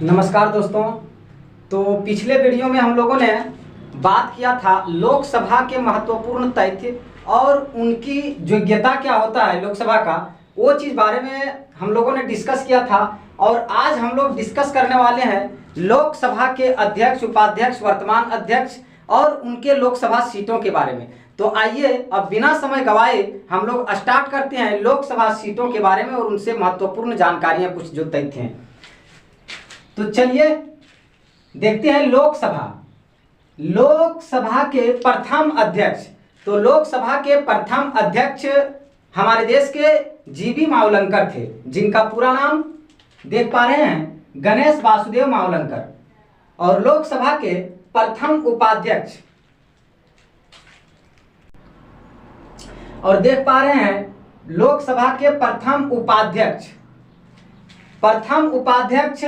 नमस्कार दोस्तों। तो पिछले वीडियो में हम लोगों ने बात किया था लोकसभा के महत्वपूर्ण तथ्य और उनकी योग्यता क्या होता है लोकसभा का, वो चीज़ बारे में हम लोगों ने डिस्कस किया था। और आज हम लोग डिस्कस करने वाले हैं लोकसभा के अध्यक्ष, उपाध्यक्ष, वर्तमान अध्यक्ष और उनके लोकसभा सीटों के बारे में। तो आइए अब बिना समय गवाए हम लोग स्टार्ट करते हैं लोकसभा सीटों के बारे में और उनसे महत्वपूर्ण जानकारियाँ, कुछ जो तथ्य हैं। तो चलिए देखते हैं लोकसभा के प्रथम अध्यक्ष। तो लोकसभा के प्रथम अध्यक्ष हमारे देश के जीबी मावलंकर थे, जिनका पूरा नाम देख पा रहे हैं गणेश वासुदेव मावलंकर। और लोकसभा के प्रथम उपाध्यक्ष और देख पा रहे हैं लोकसभा के प्रथम उपाध्यक्ष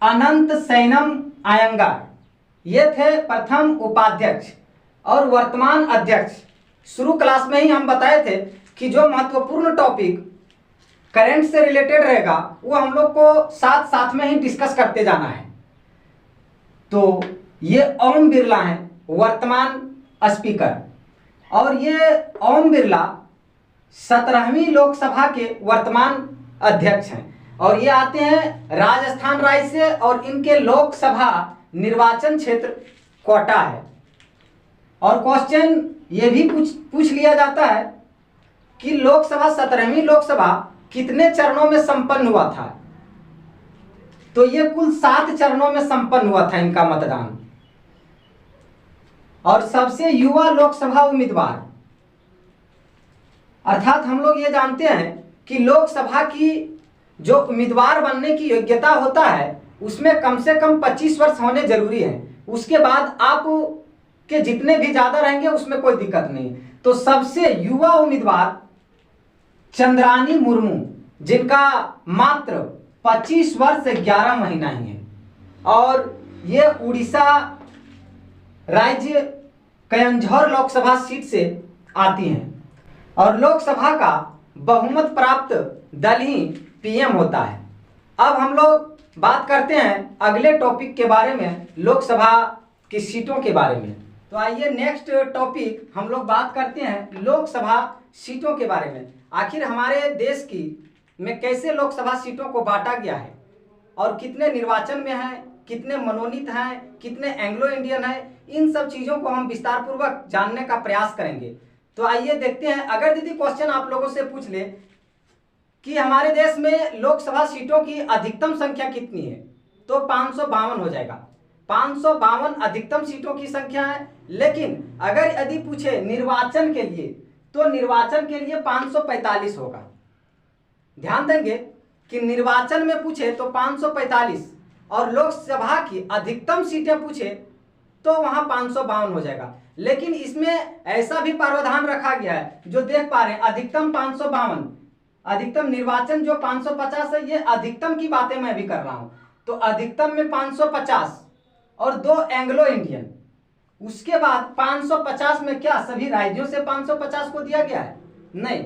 अनंत सैनम आयंगार, ये थे प्रथम उपाध्यक्ष। और वर्तमान अध्यक्ष, शुरू क्लास में ही हम बताए थे कि जो महत्वपूर्ण टॉपिक करंट से रिलेटेड रहेगा वो हम लोग को साथ साथ में ही डिस्कस करते जाना है। तो ये ओम बिरला हैं वर्तमान स्पीकर, और ये ओम बिरला 17वीं लोकसभा के वर्तमान अध्यक्ष हैं। और ये आते हैं राजस्थान राज्य से और इनके लोकसभा निर्वाचन क्षेत्र कोटा है। और क्वेश्चन ये भी पूछ लिया जाता है कि लोकसभा 17वीं लोकसभा कितने चरणों में संपन्न हुआ था। तो ये कुल 7 चरणों में संपन्न हुआ था इनका मतदान। और सबसे युवा लोकसभा उम्मीदवार, अर्थात हम लोग ये जानते हैं कि लोकसभा की जो उम्मीदवार बनने की योग्यता होता है उसमें कम से कम 25 वर्ष होने जरूरी है। उसके बाद आप के जितने भी ज्यादा रहेंगे उसमें कोई दिक्कत नहीं। तो सबसे युवा उम्मीदवार चंद्रानी मुर्मू, जिनका मात्र 25 वर्ष 11 महीना ही है। और ये उड़ीसा राज्य कयंझर लोकसभा सीट से आती हैं। और लोकसभा का बहुमत प्राप्त दल ही पीएम होता है। अब हम लोग बात करते हैं अगले टॉपिक के बारे में, लोकसभा की सीटों के बारे में। तो आइए नेक्स्ट टॉपिक हम लोग बात करते हैं लोकसभा सीटों के बारे में। आखिर हमारे देश की में कैसे लोकसभा सीटों को बांटा गया है और कितने निर्वाचन में हैं, कितने मनोनीत हैं, कितने एंग्लो इंडियन हैं, इन सब चीज़ों को हम विस्तार पूर्वक जानने का प्रयास करेंगे। तो आइए देखते हैं। अगर दीदी क्वेश्चन आप लोगों से पूछ ले कि हमारे देश में लोकसभा सीटों की अधिकतम संख्या कितनी है, तो 552 हो जाएगा। 552 अधिकतम सीटों की संख्या है। लेकिन अगर यदि पूछे निर्वाचन के लिए, तो निर्वाचन के लिए 545 होगा। ध्यान देंगे कि निर्वाचन में पूछे तो 545 और लोकसभा की अधिकतम सीटें पूछे तो वहां 552 हो जाएगा। लेकिन इसमें ऐसा भी प्रावधान रखा गया है, जो देख पा रहे हैं अधिकतम 552, अधिकतम निर्वाचन जो 550 है, ये अधिकतम की बातें मैं भी कर रहा हूं। तो अधिकतम में 550 और 2 एंग्लो इंडियन। उसके बाद 550 में क्या सभी राज्यों से 550 को दिया गया है? नहीं,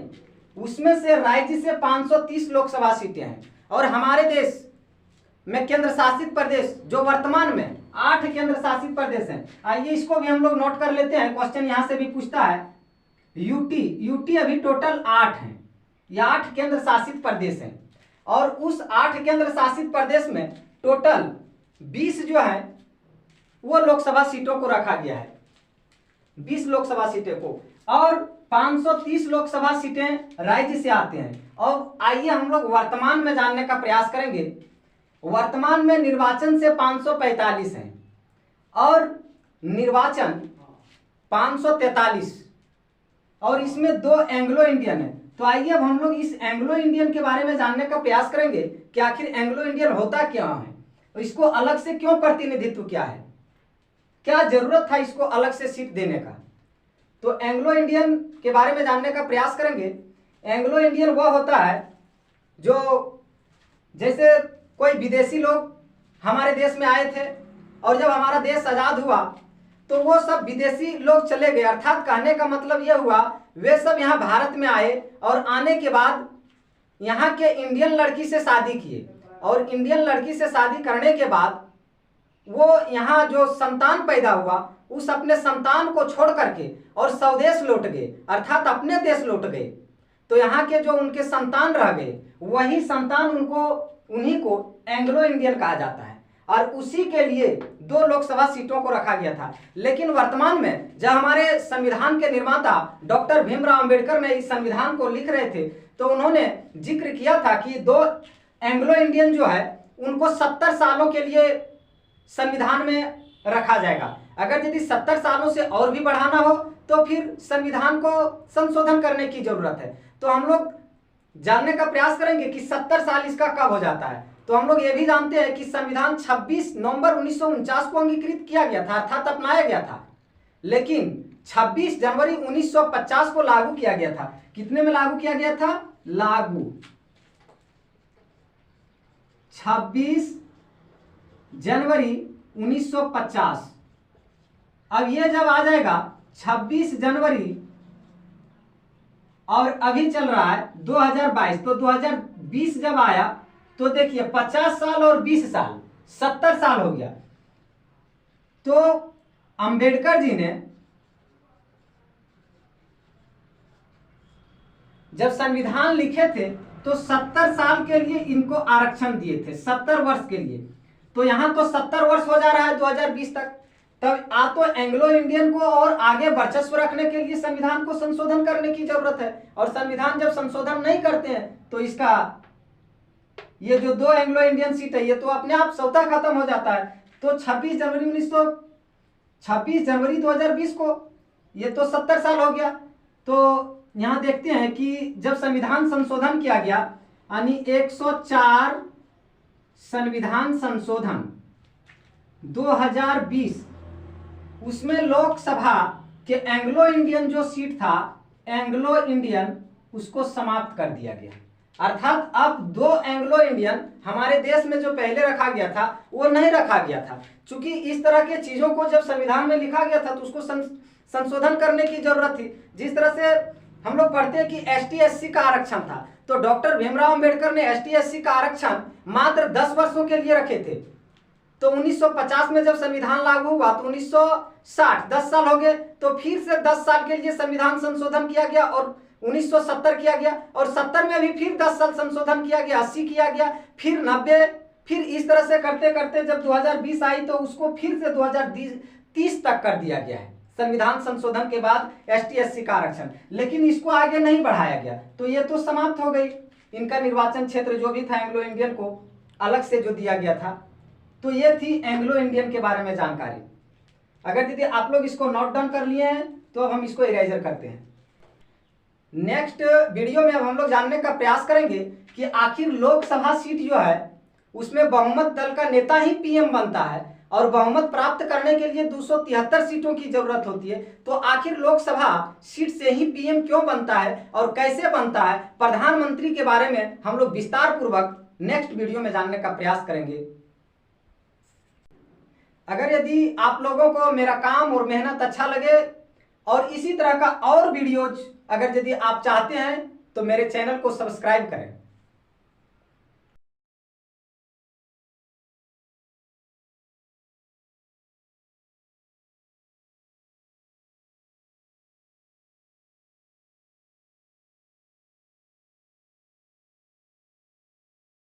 उसमें से राज्य से 530 लोकसभा सीटें हैं। और हमारे देश में केंद्र शासित प्रदेश जो वर्तमान में 8 केंद्र शासित प्रदेश हैं। आइए इसको भी हम लोग नोट कर लेते हैं, क्वेश्चन यहां से भी पूछता है। यूटी अभी टोटल 8 हैं, ये 8 केंद्र शासित प्रदेश हैं। और उस 8 केंद्र शासित प्रदेश में टोटल 20 जो है वो लोकसभा सीटों को रखा गया है, 20 लोकसभा सीटें को। और 530 लोकसभा सीटें राज्य से आते हैं। और आइए हम लोग वर्तमान में जानने का प्रयास करेंगे। वर्तमान में निर्वाचन से 545 हैं और निर्वाचन 543, और इसमें 2 एंग्लो इंडियन है। तो आइए अब हम लोग इस एंग्लो इंडियन के बारे में जानने का प्रयास करेंगे कि आखिर एंग्लो इंडियन होता क्या है, तो इसको अलग से क्यों प्रतिनिधित्व किया है, क्या जरूरत था इसको अलग से सीट देने का। तो एंग्लो इंडियन के बारे में जानने का प्रयास करेंगे। एंग्लो इंडियन वह होता है जो, जैसे कोई विदेशी लोग हमारे देश में आए थे और जब हमारा देश आज़ाद हुआ तो वो सब विदेशी लोग चले गए। अर्थात कहने का मतलब यह हुआ वे सब यहाँ भारत में आए और आने के बाद यहाँ के इंडियन लड़की से शादी किए और इंडियन लड़की से शादी करने के बाद वो यहाँ जो संतान पैदा हुआ उस अपने संतान को छोड़ करके और स्वदेश लौट गए, अर्थात अपने देश लौट गए। तो यहाँ के जो उनके संतान रह गए वही संतान उन्हीं को एंग्लो इंडियन कहा जाता है, और उसी के लिए 2 लोकसभा सीटों को रखा गया था। लेकिन वर्तमान में जब हमारे संविधान के निर्माता डॉक्टर भीमराव अंबेडकर ने इस संविधान को लिख रहे थे तो उन्होंने जिक्र किया था कि 2 एंग्लो इंडियन जो है उनको 70 सालों के लिए संविधान में रखा जाएगा। अगर यदि 70 सालों से और भी बढ़ाना हो तो फिर संविधान को संशोधन करने की जरूरत है। तो हम लोग जानने का प्रयास करेंगे कि 70 साल इसका कब हो जाता है। तो हम लोग ये भी जानते हैं कि संविधान 26 नवंबर 1949 को अंगीकृत किया गया था, अर्थात अपनाया गया था, लेकिन 26 जनवरी 1950 को लागू किया गया था। कितने में लागू किया गया था? लागू 26 जनवरी 1950। अब ये जब आ जाएगा 26 जनवरी और अभी चल रहा है 2022, तो 2020 जब आया तो देखिए 50 साल और 20 साल 70 साल हो गया। तो अंबेडकर जी ने जब संविधान लिखे थे तो 70 साल के लिए इनको आरक्षण दिए थे, 70 वर्ष के लिए। तो यहां तो 70 वर्ष हो जा रहा है 2020 तक। तब तो एंग्लो इंडियन को और आगे वर्चस्व रखने के लिए संविधान को संशोधन करने की जरूरत है, और संविधान जब संशोधन नहीं करते हैं तो इसका ये जो 2 एंग्लो इंडियन सीट है ये तो अपने आप स्वतः खत्म हो जाता है। तो 26 जनवरी 2020 को ये तो 70 साल हो गया। तो यहां देखते हैं कि जब संविधान संशोधन किया गया, यानी 104 संविधान संशोधन 2020, उसमें लोकसभा के एंग्लो इंडियन जो सीट था, एंग्लो इंडियन, उसको समाप्त कर दिया गया। अर्थात अब 2 एंग्लो इंडियन हमारे देश में जो पहले रखा गया था वो नहीं रखा गया था। चूंकि इस तरह के चीजों को जब संविधान में लिखा गया था तो उसको संशोधन करने की जरूरत थी। जिस तरह से हम लोग पढ़ते हैं कि एसटी एससी का आरक्षण था, तो डॉक्टर भीमराव अंबेडकर ने एसटी एससी का आरक्षण मात्र 10 वर्षों के लिए रखे थे। तो 1950 में जब संविधान लागू हुआ तो 1960 10 साल हो गए, तो फिर से 10 साल के लिए संविधान संशोधन किया गया और 1970 किया गया, और 70 में भी फिर 10 साल संशोधन किया गया, 80 किया गया, फिर 90, फिर इस तरह से करते करते जब 2020 आई तो उसको फिर से 2030 तक कर दिया गया है संविधान संशोधन के बाद एसटी एससी का आरक्षण। लेकिन इसको आगे नहीं बढ़ाया गया, तो ये तो समाप्त हो गई। इनका निर्वाचन क्षेत्र जो भी था एंग्लो इंडियन को अलग से जो दिया गया था। तो ये थी एंग्लो इंडियन के बारे में जानकारी। अगर दीदी आप लोग इसको नोट डाउन कर लिए हैं तो अब हम इसको इरेजर करते हैं। नेक्स्ट वीडियो में अब हम लोग जानने का प्रयास करेंगे कि आखिर लोकसभा सीट जो है उसमें बहुमत दल का नेता ही पीएम बनता है, और बहुमत प्राप्त करने के लिए 273 सीटों की जरूरत होती है। तो आखिर लोकसभा सीट से ही पीएम क्यों बनता है और कैसे बनता है, प्रधानमंत्री के बारे में हम लोग विस्तार पूर्वक नेक्स्ट वीडियो में जानने का प्रयास करेंगे। अगर यदि आप लोगों को मेरा काम और मेहनत अच्छा लगे और इसी तरह का और वीडियोज अगर यदि आप चाहते हैं तो मेरे चैनल को सब्सक्राइब करें।